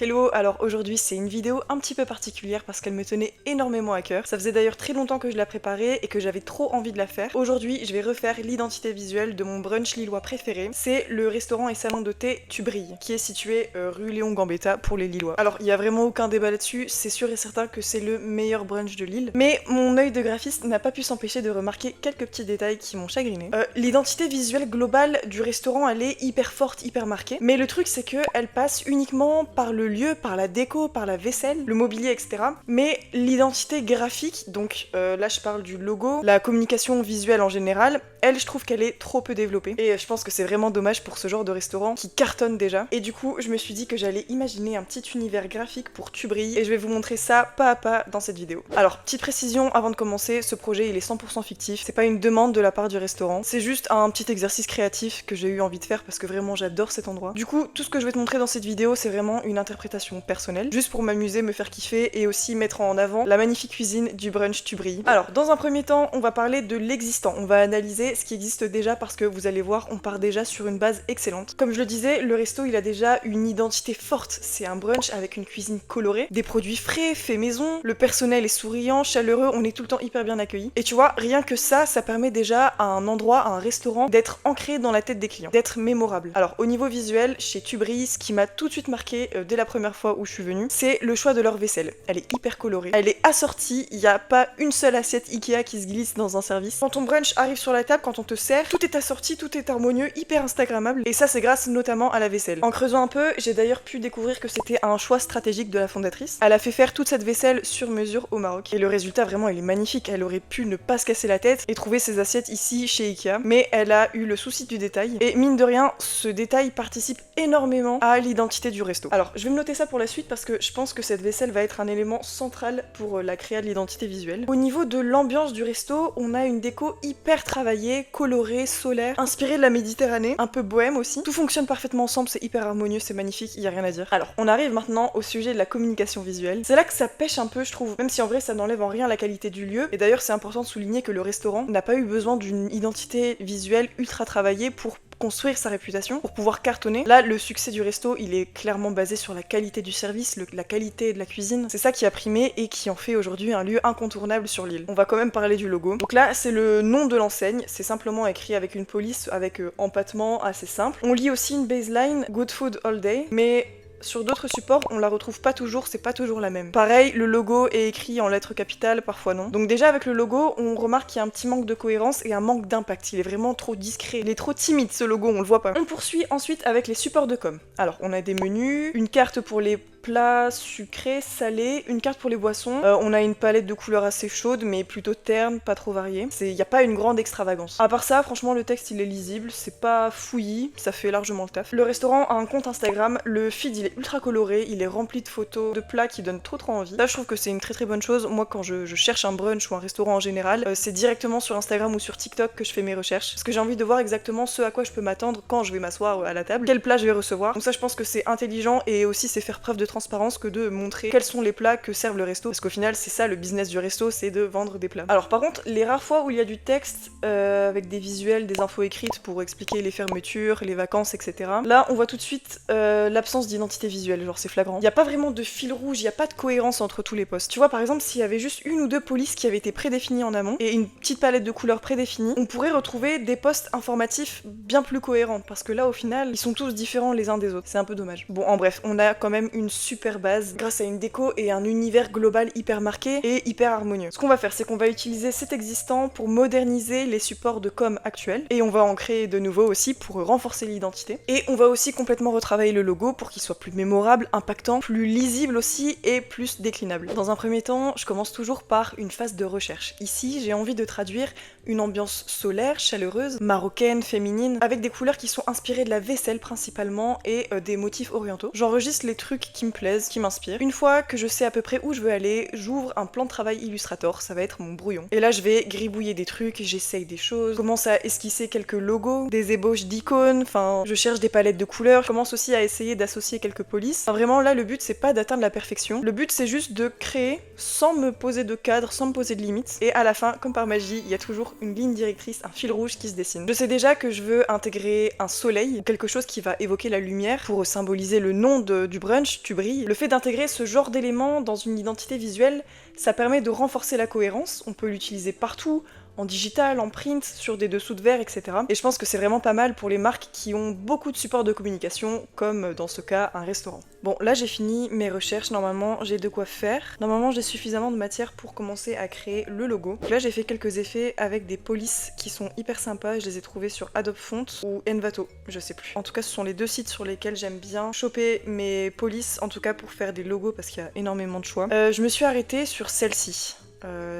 Hello, alors aujourd'hui c'est une vidéo un petit peu particulière parce qu'elle me tenait énormément à cœur. Ça faisait d'ailleurs très longtemps que je la préparais et que j'avais trop envie de la faire. Aujourd'hui je vais refaire l'identité visuelle de mon brunch lillois préféré. C'est le restaurant et salon de thé Tubrille, qui est situé rue Léon Gambetta pour les Lillois. Alors il y a vraiment aucun débat là-dessus, c'est sûr et certain que c'est le meilleur brunch de Lille. Mais mon œil de graphiste n'a pas pu s'empêcher de remarquer quelques petits détails qui m'ont chagriné. L'identité visuelle globale du restaurant elle est hyper forte, hyper marquée. Mais le truc c'est que elle passe uniquement par le lieu, par la déco, par la vaisselle, le mobilier, etc. Mais l'identité graphique, donc là je parle du logo, la communication visuelle en général, elle je trouve qu'elle est trop peu développée. Et je pense que c'est vraiment dommage pour ce genre de restaurant qui cartonne déjà. Et du coup je me suis dit que j'allais imaginer un petit univers graphique pour Tubrille et je vais vous montrer ça pas à pas dans cette vidéo. Alors petite précision avant de commencer, ce projet il est 100% fictif, c'est pas une demande de la part du restaurant, c'est juste un petit exercice créatif que j'ai eu envie de faire parce que vraiment j'adore cet endroit. Du coup tout ce que je vais te montrer dans cette vidéo c'est vraiment une interprétation personnelle, juste pour m'amuser, me faire kiffer et aussi mettre en avant la magnifique cuisine du brunch Tubrille. Alors dans un premier temps on va parler de l'existant, on va analyser ce qui existe déjà parce que vous allez voir on part déjà sur une base excellente. Comme je le disais, le resto il a déjà une identité forte, c'est un brunch avec une cuisine colorée, des produits frais, faits maison, le personnel est souriant, chaleureux, on est tout le temps hyper bien accueillis. Et tu vois, rien que ça permet déjà à un endroit, à un restaurant, d'être ancré dans la tête des clients, d'être mémorable. Alors au niveau visuel, chez Tubrille, ce qui m'a tout de suite marqué dès la première fois où je suis venue, c'est le choix de leur vaisselle. Elle est hyper colorée, elle est assortie, il n'y a pas une seule assiette Ikea qui se glisse dans un service. Quand ton brunch arrive sur la table, quand on te sert, tout est assorti, tout est harmonieux, hyper instagrammable, et ça c'est grâce notamment à la vaisselle. En creusant un peu, j'ai d'ailleurs pu découvrir que c'était un choix stratégique de la fondatrice. Elle a fait faire toute cette vaisselle sur mesure au Maroc, et le résultat vraiment il est magnifique. Elle aurait pu ne pas se casser la tête et trouver ses assiettes ici chez Ikea, mais elle a eu le souci du détail, et mine de rien, ce détail participe énormément à l'identité du resto. Alors je vais me noter ça pour la suite parce que je pense que cette vaisselle va être un élément central pour la créa de l'identité visuelle. Au niveau de l'ambiance du resto, on a une déco hyper travaillée, colorée, solaire, inspirée de la Méditerranée, un peu bohème aussi. Tout fonctionne parfaitement ensemble, c'est hyper harmonieux, c'est magnifique, il y a rien à dire. Alors on arrive maintenant au sujet de la communication visuelle. C'est là que ça pêche un peu je trouve, même si en vrai ça n'enlève en rien la qualité du lieu. Et d'ailleurs c'est important de souligner que le restaurant n'a pas eu besoin d'une identité visuelle ultra travaillée pour construire sa réputation, pour pouvoir cartonner. Là, le succès du resto, il est clairement basé sur la qualité du service, la qualité de la cuisine. C'est ça qui a primé et qui en fait aujourd'hui un lieu incontournable sur l'île. On va quand même parler du logo. Donc là, c'est le nom de l'enseigne, c'est simplement écrit avec une police, avec empattement assez simple. On lit aussi une baseline, Good Food All Day, mais sur d'autres supports, on la retrouve pas toujours, c'est pas toujours la même. Pareil, le logo est écrit en lettres capitales, parfois non. Donc déjà avec le logo, on remarque qu'il y a un petit manque de cohérence et un manque d'impact. Il est vraiment trop discret, il est trop timide ce logo, on le voit pas. On poursuit ensuite avec les supports de com. Alors on a des menus, une carte pour les plats sucrés, salés, une carte pour les boissons. On a une palette de couleurs assez chaude, mais plutôt terne, pas trop variée. Il n'y a pas une grande extravagance. À part ça, franchement, le texte il est lisible, c'est pas fouillis, ça fait largement le taf. Le restaurant a un compte Instagram, le feed il est ultra coloré, il est rempli de photos, de plats qui donnent trop envie. Là, je trouve que c'est une très bonne chose. Moi, quand je cherche un brunch ou un restaurant en général, c'est directement sur Instagram ou sur TikTok que je fais mes recherches, parce que j'ai envie de voir exactement ce à quoi je peux m'attendre quand je vais m'asseoir à la table, quel plat je vais recevoir. Donc ça, je pense que c'est intelligent et aussi c'est faire preuve de transparence que de montrer quels sont les plats que serve le resto, parce qu'au final c'est ça le business du resto, c'est de vendre des plats. Alors par contre, les rares fois où il y a du texte avec des visuels, des infos écrites pour expliquer les fermetures, les vacances, etc. Là on voit tout de suite l'absence d'identité visuelle, genre c'est flagrant. Il n'y a pas vraiment de fil rouge, il n'y a pas de cohérence entre tous les postes. Tu vois par exemple s'il y avait juste une ou deux polices qui avaient été prédéfinies en amont et une petite palette de couleurs prédéfinie, on pourrait retrouver des postes informatifs bien plus cohérents, parce que là au final ils sont tous différents les uns des autres, c'est un peu dommage. Bon en bref, on a quand même une super base grâce à une déco et un univers global hyper marqué et hyper harmonieux. Ce qu'on va faire, c'est qu'on va utiliser cet existant pour moderniser les supports de com actuels et on va en créer de nouveaux aussi pour renforcer l'identité. Et on va aussi complètement retravailler le logo pour qu'il soit plus mémorable, impactant, plus lisible aussi et plus déclinable. Dans un premier temps, je commence toujours par une phase de recherche. Ici, j'ai envie de traduire une ambiance solaire, chaleureuse, marocaine, féminine, avec des couleurs qui sont inspirées de la vaisselle principalement et des motifs orientaux. J'enregistre les trucs qui me plaisent, qui m'inspirent. Une fois que je sais à peu près où je veux aller, j'ouvre un plan de travail Illustrator, ça va être mon brouillon. Et là je vais gribouiller des trucs, j'essaye des choses, je commence à esquisser quelques logos, des ébauches d'icônes, enfin je cherche des palettes de couleurs, je commence aussi à essayer d'associer quelques polices. Enfin, vraiment là le but c'est pas d'atteindre la perfection, le but c'est juste de créer sans me poser de cadre, sans me poser de limites. Et à la fin, comme par magie, il y a toujours une ligne directrice, un fil rouge qui se dessine. Je sais déjà que je veux intégrer un soleil, quelque chose qui va évoquer la lumière pour symboliser le nom du brunch, Tubrille. brille. Le fait d'intégrer ce genre d'éléments dans une identité visuelle, ça permet de renforcer la cohérence, on peut l'utiliser partout, en digital, en print, sur des dessous de verre, etc. Et je pense que c'est vraiment pas mal pour les marques qui ont beaucoup de supports de communication, comme dans ce cas un restaurant. Bon, là j'ai fini mes recherches, normalement j'ai de quoi faire. Normalement j'ai suffisamment de matière pour commencer à créer le logo. Donc là j'ai fait quelques effets avec des polices qui sont hyper sympas, je les ai trouvés sur Adobe Font ou Envato, je sais plus. En tout cas ce sont les deux sites sur lesquels j'aime bien choper mes polices, en tout cas pour faire des logos parce qu'il y a énormément de choix. Je me suis arrêtée sur celle-ci.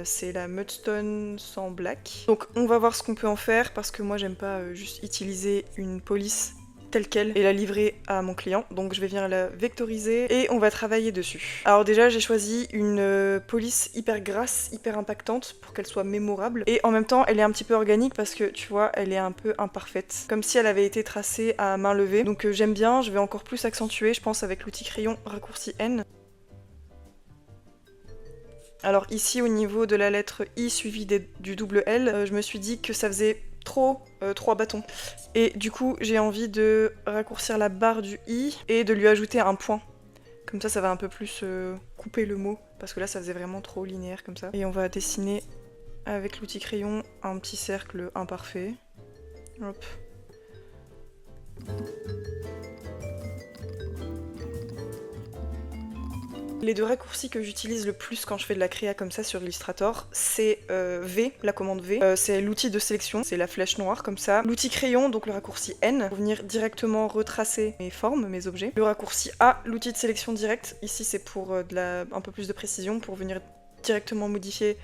C'est la Mudstone sans black. Donc on va voir ce qu'on peut en faire parce que moi j'aime pas juste utiliser une police telle quelle et la livrer à mon client. Donc je vais venir la vectoriser et on va travailler dessus. Alors déjà j'ai choisi une police hyper grasse, hyper impactante pour qu'elle soit mémorable. Et en même temps elle est un petit peu organique parce que tu vois elle est un peu imparfaite. Comme si elle avait été tracée à main levée. Donc j'aime bien, je vais encore plus accentuer je pense avec l'outil crayon raccourci N. Alors ici au niveau de la lettre I suivie du double L, je me suis dit que ça faisait trop 3 bâtons. Et du coup j'ai envie de raccourcir la barre du I et de lui ajouter un point. Comme ça va un peu plus couper le mot, parce que là ça faisait vraiment trop linéaire comme ça. Et on va dessiner avec l'outil crayon un petit cercle imparfait. Hop. Les deux raccourcis que j'utilise le plus quand je fais de la créa comme ça sur Illustrator, c'est V, la commande V, c'est l'outil de sélection, c'est la flèche noire comme ça. L'outil crayon, donc le raccourci N, pour venir directement retracer mes formes, mes objets. Le raccourci A, l'outil de sélection direct, ici c'est pour un peu plus de précision, pour venir directement modifier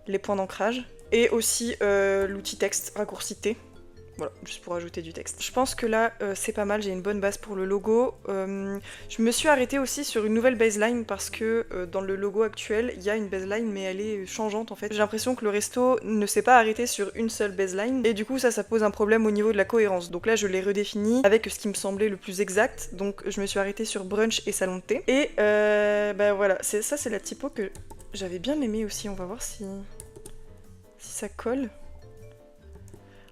les points d'ancrage. Et aussi l'outil texte, raccourci T. Voilà, juste pour ajouter du texte. Je pense que là, c'est pas mal, j'ai une bonne base pour le logo. Je me suis arrêtée aussi sur une nouvelle baseline parce que dans le logo actuel, il y a une baseline mais elle est changeante en fait. J'ai l'impression que le resto ne s'est pas arrêté sur une seule baseline et du coup ça pose un problème au niveau de la cohérence. Donc là, je l'ai redéfini avec ce qui me semblait le plus exact. Donc je me suis arrêtée sur brunch et salon de thé. Et bah voilà, ça c'est la typo que j'avais bien aimée aussi. On va voir si ça colle.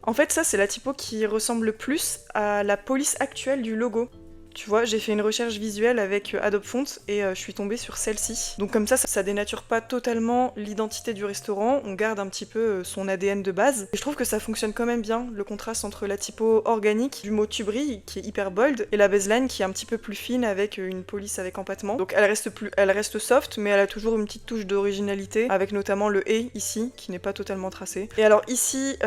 En fait, ça, c'est la typo qui ressemble le plus à la police actuelle du logo. Tu vois, j'ai fait une recherche visuelle avec Adobe Font et je suis tombée sur celle-ci. Donc comme ça dénature pas totalement l'identité du restaurant, on garde un petit peu son ADN de base. Et je trouve que ça fonctionne quand même bien, le contraste entre la typo organique du mot tu brilles, qui est hyper bold, et la baseline qui est un petit peu plus fine avec une police avec empattement. Donc elle reste soft, mais elle a toujours une petite touche d'originalité, avec notamment le « et » ici, qui n'est pas totalement tracé. Et alors ici,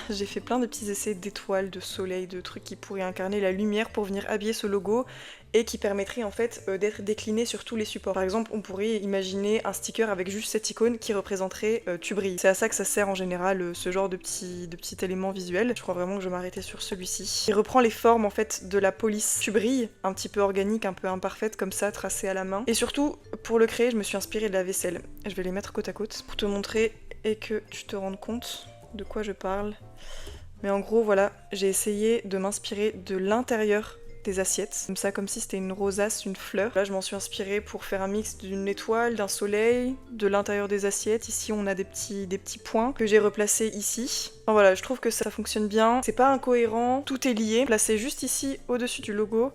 j'ai fait plein de petits essais d'étoiles, de soleil, de trucs qui pourraient incarner la lumière pour venir habiller ce logo, et qui permettrait en fait d'être décliné sur tous les supports. Par exemple, on pourrait imaginer un sticker avec juste cette icône qui représenterait tu brilles. C'est à ça que ça sert en général ce genre de petits éléments visuels. Je crois vraiment que je vais m'arrêter sur celui-ci. Il reprend les formes en fait de la police tu brilles, un petit peu organique, un peu imparfaite comme ça, tracée à la main. Et surtout, pour le créer, je me suis inspirée de la vaisselle. Je vais les mettre côte à côte pour te montrer et que tu te rendes compte de quoi je parle. Mais en gros, voilà, j'ai essayé de m'inspirer de l'intérieur des assiettes, comme ça, comme si c'était une rosace, une fleur. Là je m'en suis inspirée pour faire un mix d'une étoile, d'un soleil, de l'intérieur des assiettes. Ici on a des petits points que j'ai replacés ici. Enfin, voilà, je trouve que ça fonctionne bien, c'est pas incohérent, tout est lié. Placé juste ici au-dessus du logo,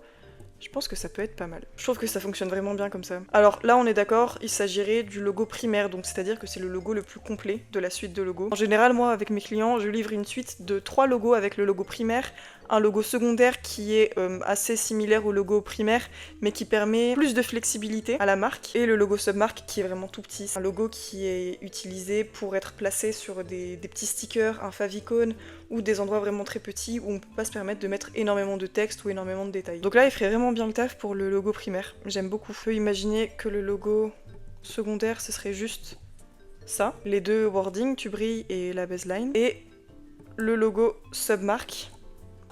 je pense que ça peut être pas mal. Je trouve que ça fonctionne vraiment bien comme ça. Alors là on est d'accord, il s'agirait du logo primaire, donc c'est-à-dire que c'est le logo le plus complet de la suite de logos. En général moi avec mes clients je livre une suite de 3 logos avec le logo primaire, un logo secondaire qui est assez similaire au logo primaire mais qui permet plus de flexibilité à la marque, et le logo submarque qui est vraiment tout petit. C'est un logo qui est utilisé pour être placé sur des petits stickers, un favicon ou des endroits vraiment très petits où on peut pas se permettre de mettre énormément de texte ou énormément de détails. Donc là il ferait vraiment bien le taf pour le logo primaire, j'aime beaucoup. Je peux imaginer que le logo secondaire ce serait juste ça, les deux wordings, tu brilles et la baseline, et le logo submarque.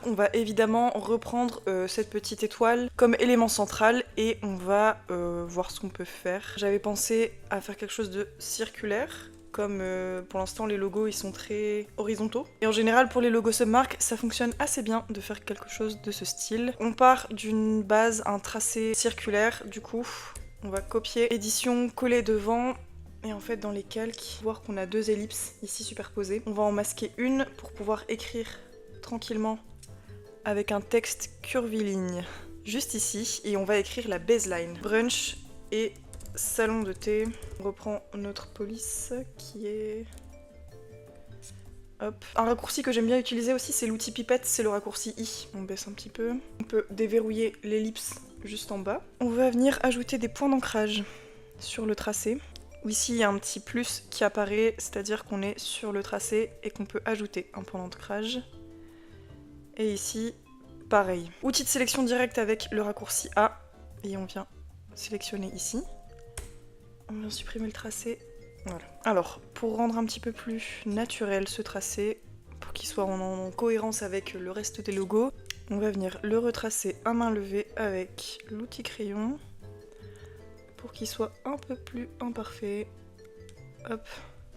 On va évidemment reprendre cette petite étoile comme élément central et on va voir ce qu'on peut faire. J'avais pensé à faire quelque chose de circulaire, comme pour l'instant les logos ils sont très horizontaux. Et en général pour les logos submarques ça fonctionne assez bien de faire quelque chose de ce style. On part d'une base, un tracé circulaire, du coup on va copier, édition, coller devant. Et en fait dans les calques, voir qu'on a 2 ellipses ici superposées. On va en masquer une pour pouvoir écrire tranquillement avec un texte curviligne. juste ici, et on va écrire la baseline. Brunch et salon de thé. On reprend notre police qui est... Hop. Un raccourci que j'aime bien utiliser aussi, c'est l'outil pipette, c'est le raccourci I. On baisse un petit peu. On peut déverrouiller l'ellipse juste en bas. On va venir ajouter des points d'ancrage sur le tracé. Ici, il y a un petit plus qui apparaît, c'est-à-dire qu'on est sur le tracé et qu'on peut ajouter un point d'ancrage. Et ici, pareil. Outil de sélection directe avec le raccourci A. Et on vient sélectionner ici. On vient supprimer le tracé. Voilà. Alors, pour rendre un petit peu plus naturel ce tracé, pour qu'il soit en cohérence avec le reste des logos, on va venir le retracer à main levée avec l'outil crayon. Pour qu'il soit un peu plus imparfait. Hop,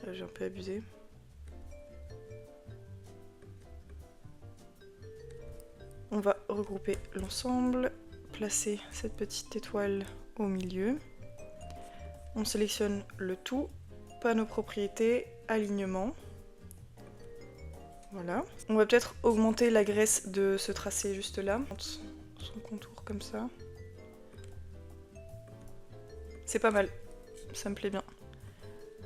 là j'ai un peu abusé. On va regrouper l'ensemble, placer cette petite étoile au milieu. On sélectionne le tout, panneau propriété, alignement. Voilà. On va peut-être augmenter la graisse de ce tracé juste là, son contour comme ça. C'est pas mal, ça me plaît bien.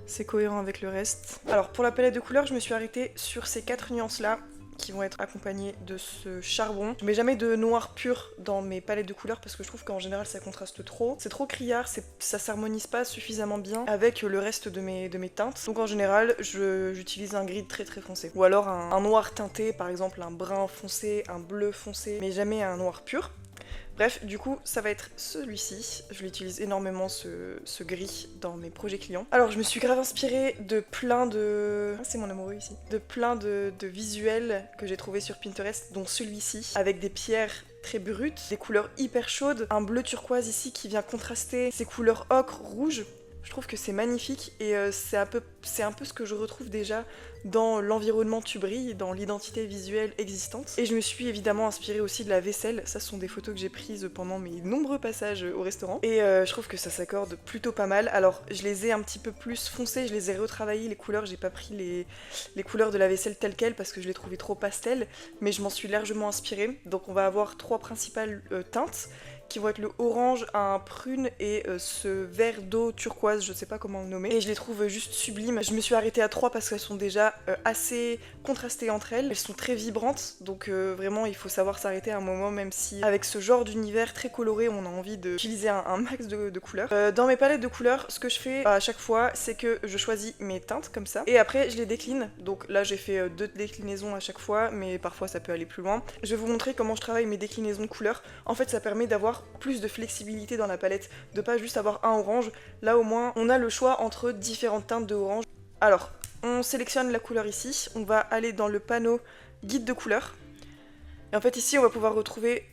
C'est cohérent avec le reste. Alors pour la palette de couleurs, je me suis arrêtée sur ces 4 nuances là qui vont être accompagnées de ce charbon. Je mets jamais de noir pur dans mes palettes de couleurs parce que je trouve qu'en général ça contraste trop. C'est trop criard, ça s'harmonise pas suffisamment bien avec le reste de mes teintes. Donc en général, j'utilise un gris très foncé. Ou alors un noir teinté, par exemple un brun foncé, un bleu foncé, mais jamais un noir pur. Bref, du coup, ça va être celui-ci. Je l'utilise énormément, ce gris, dans mes projets clients. Alors, je me suis grave inspirée de plein de... Ah, c'est mon amoureux ici. De plein de visuels que j'ai trouvés sur Pinterest, dont celui-ci, avec des pierres très brutes, des couleurs hyper chaudes, un bleu turquoise ici qui vient contraster ces couleurs ocre, rouge. Je trouve que c'est magnifique et c'est un peu ce que je retrouve déjà dans l'environnement Tubrille, dans l'identité visuelle existante. Et je me suis évidemment inspirée aussi de la vaisselle. Ça, ce sont des photos que j'ai prises pendant mes nombreux passages au restaurant. Et je trouve que ça s'accorde plutôt pas mal. Alors, je les ai un petit peu plus foncées, je les ai retravaillées, les couleurs. J'ai pas pris les couleurs de la vaisselle telles quelles parce que je les trouvais trop pastel, mais je m'en suis largement inspirée. Donc on va avoir 3 principales teintes qui vont être le orange, un prune et ce vert d'eau turquoise, je sais pas comment le nommer. Et je les trouve juste sublimes. Je me suis arrêtée à 3 parce qu'elles sont déjà assez contrastées entre elles. Elles sont très vibrantes, donc vraiment il faut savoir s'arrêter à un moment, même si avec ce genre d'univers très coloré, on a envie d'utiliser un max de couleurs. Dans mes palettes de couleurs, ce que je fais à chaque fois, c'est que je choisis mes teintes comme ça, et après je les décline. Donc là j'ai fait 2 déclinaisons à chaque fois, mais parfois ça peut aller plus loin. Je vais vous montrer comment je travaille mes déclinaisons de couleurs. En fait, ça permet d'avoir plus de flexibilité dans la palette, de pas juste avoir un orange. Là au moins on a le choix entre différentes teintes de orange. Alors on sélectionne la couleur ici, on va aller dans le panneau guide de couleurs. Et en fait ici on va pouvoir retrouver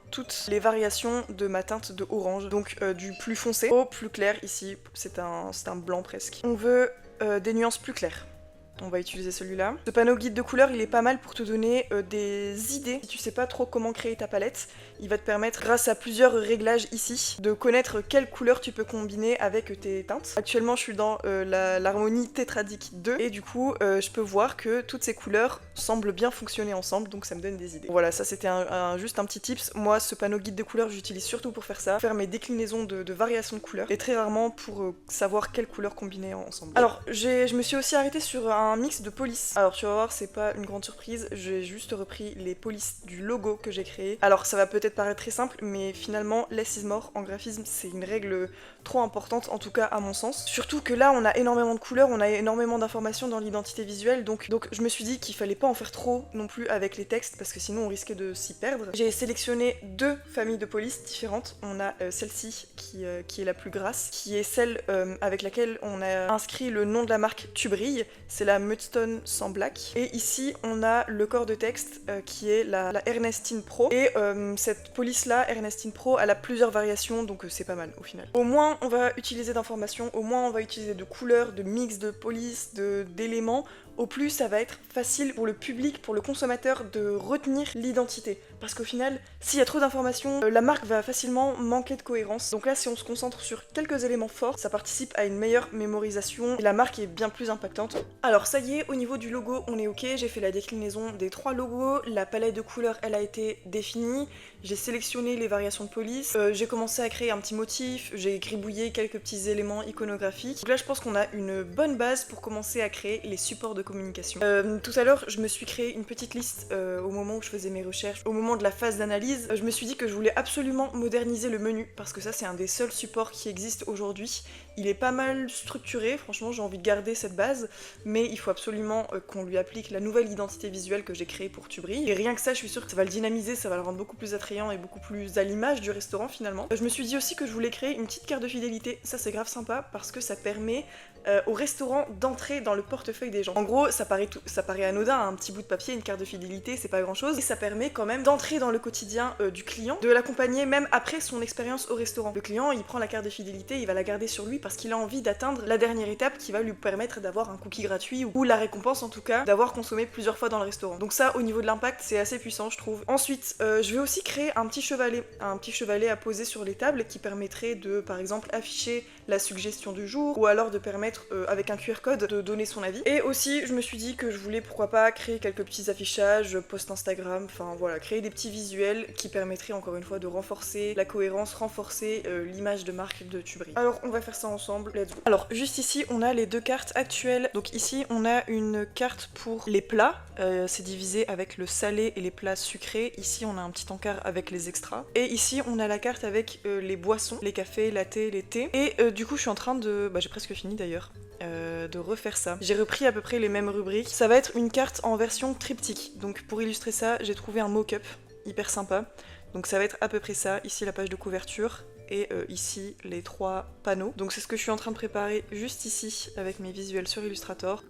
toutes les variations de ma teinte de orange. Donc du plus foncé au plus clair, ici c'est un blanc presque. On veut des nuances plus claires. On va utiliser celui-là. Ce panneau guide de couleurs, il est pas mal pour te donner des idées. Si tu sais pas trop comment créer ta palette, il va te permettre, grâce à plusieurs réglages ici, de connaître quelle couleur tu peux combiner avec tes teintes. Actuellement, je suis dans l'harmonie tétradique 2 et du coup, je peux voir que toutes ces couleurs semblent bien fonctionner ensemble, donc ça me donne des idées. Voilà, ça c'était juste un petit tips. Moi, ce panneau guide de couleurs, j'utilise surtout pour faire ça, faire mes déclinaisons de variations de couleurs, et très rarement pour savoir quelles couleurs combiner ensemble. Alors, je me suis aussi arrêtée sur un mix de polices. Alors tu vas voir, c'est pas une grande surprise, j'ai juste repris les polices du logo que j'ai créé. Alors ça va peut-être paraître très simple, mais finalement less is more en graphisme, c'est une règle trop importante, en tout cas à mon sens. Surtout que là on a énormément de couleurs, on a énormément d'informations dans l'identité visuelle, donc je me suis dit qu'il fallait pas en faire trop non plus avec les textes, parce que sinon on risquait de s'y perdre. J'ai sélectionné 2 familles de polices différentes. On a celle-ci qui est la plus grasse, qui est celle avec laquelle on a inscrit le nom de la marque Tubrille, c'est la Mudstone sans black. Et ici on a le corps de texte qui est la Ernestine Pro, et cette police là, Ernestine Pro, elle a plusieurs variations, donc c'est pas mal au final. Au moins on va utiliser d'informations, au moins on va utiliser de couleurs, de mix de polices, d'éléments. Au plus ça va être facile pour le public, pour le consommateur de retenir l'identité. Parce qu'au final, s'il y a trop d'informations, la marque va facilement manquer de cohérence. Donc là, si on se concentre sur quelques éléments forts, ça participe à une meilleure mémorisation et la marque est bien plus impactante. Alors ça y est, au niveau du logo, on est ok, j'ai fait la déclinaison des 3 logos, la palette de couleurs, elle a été définie. j'ai sélectionné les variations de police, j'ai commencé à créer un petit motif, j'ai gribouillé quelques petits éléments iconographiques. Donc là je pense qu'on a une bonne base pour commencer à créer les supports de communication. Tout à l'heure je me suis créé une petite liste au moment où je faisais mes recherches, au moment de la phase d'analyse. Je me suis dit que je voulais absolument moderniser le menu parce que ça c'est un des seuls supports qui existent aujourd'hui. Il est pas mal structuré, franchement j'ai envie de garder cette base, mais il faut absolument qu'on lui applique la nouvelle identité visuelle que j'ai créée pour Tubry. Et rien que ça, je suis sûre que ça va le dynamiser, ça va le rendre beaucoup plus attrayant et beaucoup plus à l'image du restaurant finalement. Je me suis dit aussi que je voulais créer une petite carte de fidélité, ça c'est grave sympa parce que ça permet au restaurant d'entrer dans le portefeuille des gens. En gros, ça paraît anodin, un petit bout de papier, une carte de fidélité, c'est pas grand chose, et ça permet quand même d'entrer dans le quotidien du client, de l'accompagner même après son expérience au restaurant. Le client, il prend la carte de fidélité, il va la garder sur lui parce qu'il a envie d'atteindre la dernière étape qui va lui permettre d'avoir un cookie gratuit ou la récompense en tout cas d'avoir consommé plusieurs fois dans le restaurant. Donc ça, au niveau de l'impact, c'est assez puissant, je trouve. Ensuite, je vais aussi créer un petit chevalet à poser sur les tables qui permettrait de, par exemple, afficher la suggestion du jour ou alors de permettre avec un QR code de donner son avis. Et aussi je me suis dit que je voulais pourquoi pas créer quelques petits affichages, posts Instagram, enfin voilà, créer des petits visuels qui permettraient encore une fois de renforcer la cohérence, renforcer l'image de marque de Tubry. Alors on va faire ça ensemble, let's go. Alors juste ici on a les deux cartes actuelles, donc ici on a une carte pour les plats, c'est divisé avec le salé et les plats sucrés, ici on a un petit encart avec les extras, et ici on a la carte avec les boissons, les cafés, latte, les thés, et du coup je suis en train de... j'ai presque fini d'ailleurs. De refaire ça. J'ai repris à peu près les mêmes rubriques. Ça va être une carte en version triptyque. Donc pour illustrer ça, j'ai trouvé un mock-up hyper sympa. Donc ça va être à peu près ça. Ici la page de couverture et ici les 3 panneaux. Donc c'est ce que je suis en train de préparer juste ici avec mes visuels sur Illustrator.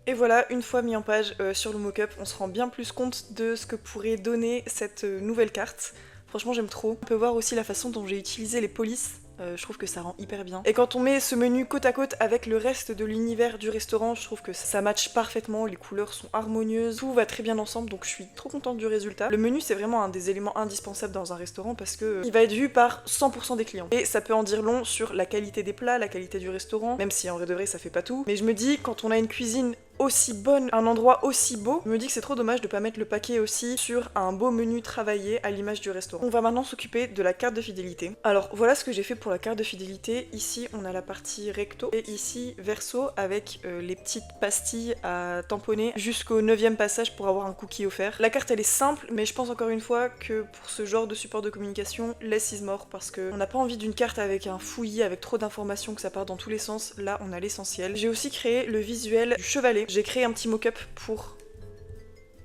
Et voilà, une fois mis en page sur le mock-up, on se rend bien plus compte de ce que pourrait donner cette nouvelle carte. Franchement j'aime trop. On peut voir aussi la façon dont j'ai utilisé les polices. Je trouve que ça rend hyper bien. Et quand on met ce menu côte à côte avec le reste de l'univers du restaurant, je trouve que ça match parfaitement, les couleurs sont harmonieuses, tout va très bien ensemble, donc je suis trop contente du résultat. Le menu c'est vraiment un des éléments indispensables dans un restaurant parce que il va être vu par 100% des clients. Et ça peut en dire long sur la qualité des plats, la qualité du restaurant, même si en vrai de vrai ça fait pas tout. Mais je me dis, quand on a une cuisine aussi bonne, un endroit aussi beau, je me dis que c'est trop dommage de pas mettre le paquet aussi sur un beau menu travaillé à l'image du restaurant. On va maintenant s'occuper de la carte de fidélité. Alors voilà ce que j'ai fait pour la carte de fidélité. Ici on a la partie recto et ici verso avec les petites pastilles à tamponner jusqu'au 9e passage pour avoir un cookie offert. La carte elle est simple, mais je pense encore une fois que pour ce genre de support de communication, less is more, parce qu'on n'a pas envie d'une carte avec un fouillis, avec trop d'informations, que ça part dans tous les sens. Là on a l'essentiel. J'ai aussi créé le visuel du chevalet. J'ai créé un petit mock-up pour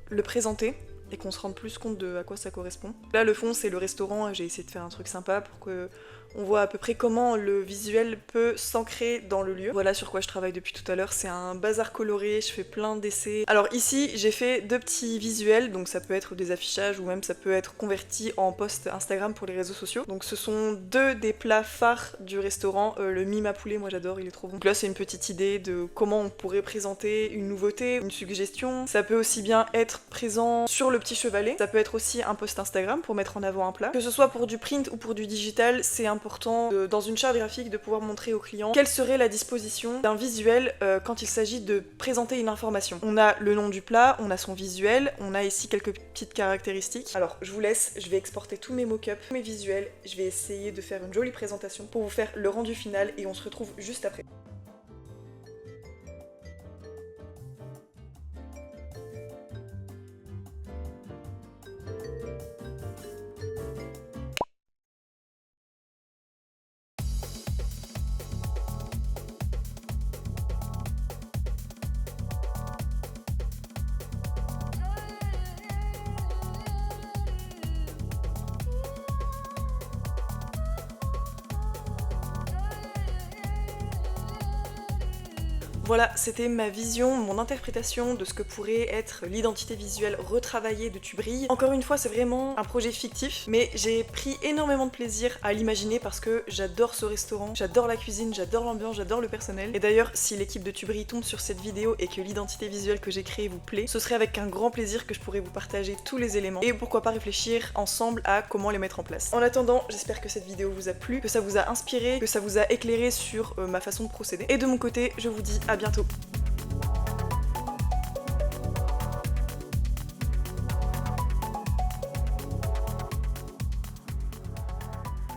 le présenter et qu'on se rende plus compte de à quoi ça correspond. Là le fond c'est le restaurant, j'ai essayé de faire un truc sympa pour que on voit à peu près comment le visuel peut s'ancrer dans le lieu. Voilà sur quoi je travaille depuis tout à l'heure, c'est un bazar coloré, je fais plein d'essais. Alors ici j'ai fait 2 petits visuels, donc ça peut être des affichages ou même ça peut être converti en post Instagram pour les réseaux sociaux. Donc ce sont 2 des plats phares du restaurant, le mime à poulet, moi j'adore, il est trop bon. Donc là c'est une petite idée de comment on pourrait présenter une nouveauté, une suggestion. Ça peut aussi bien être présent sur le petit chevalet, ça peut être aussi un post Instagram pour mettre en avant un plat. Que ce soit pour du print ou pour du digital, c'est important dans une charte graphique de pouvoir montrer aux clients quelle serait la disposition d'un visuel quand il s'agit de présenter une information. On a le nom du plat, on a son visuel, on a ici quelques petites caractéristiques. Alors je vous laisse, je vais exporter tous mes mock-ups, mes visuels, je vais essayer de faire une jolie présentation pour vous faire le rendu final et on se retrouve juste après. Voilà, c'était ma vision, mon interprétation de ce que pourrait être l'identité visuelle retravaillée de Tubry. Encore une fois, c'est vraiment un projet fictif, mais j'ai pris énormément de plaisir à l'imaginer parce que j'adore ce restaurant, j'adore la cuisine, j'adore l'ambiance, j'adore le personnel. Et d'ailleurs, si l'équipe de Tubry tombe sur cette vidéo et que l'identité visuelle que j'ai créée vous plaît, ce serait avec un grand plaisir que je pourrais vous partager tous les éléments et pourquoi pas réfléchir ensemble à comment les mettre en place. En attendant, j'espère que cette vidéo vous a plu, que ça vous a inspiré, que ça vous a éclairé sur ma façon de procéder. Et de mon côté, je vous dis à bientôt.